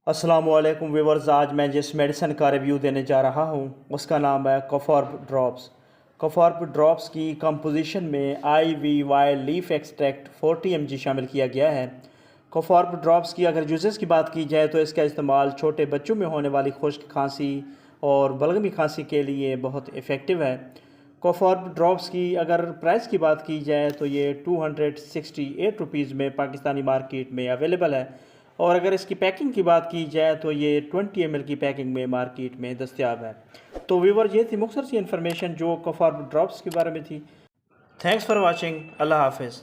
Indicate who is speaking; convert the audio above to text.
Speaker 1: अस्सलामुअलैकुम व्यूअर्स। आज मैं जिस मेडिसिन का रिव्यू देने जा रहा हूँ उसका नाम है कोफॉर्ब ड्रॉप्स। कोफॉर्ब ड्रॉप्स की कंपोजिशन में IVY लीफ एक्सट्रैक्ट 40 mg शामिल किया गया है। कोफॉर्ब ड्रॉप्स की अगर यूजेस की बात की जाए तो इसका इस्तेमाल छोटे बच्चों में होने वाली खुश्क खांसी और बलगमी खांसी के लिए बहुत इफ़ेक्टिव है। कोफॉर्ब ड्रॉप्स की अगर प्राइस की बात की जाए तो ये 268 रुपीज़ में पाकिस्तानी मार्केट में अवेलेबल है, और अगर इसकी पैकिंग की बात की जाए तो ये 20 ml की पैकिंग में मार्केट में दस्तयाब है। तो व्यूवर, ये थी मुख्तसर सी इन्फॉर्मेशन जो कोफॉर्ब ड्रॉप्स के बारे में थी। Thanks for watching. अल्लाह हाफिज़।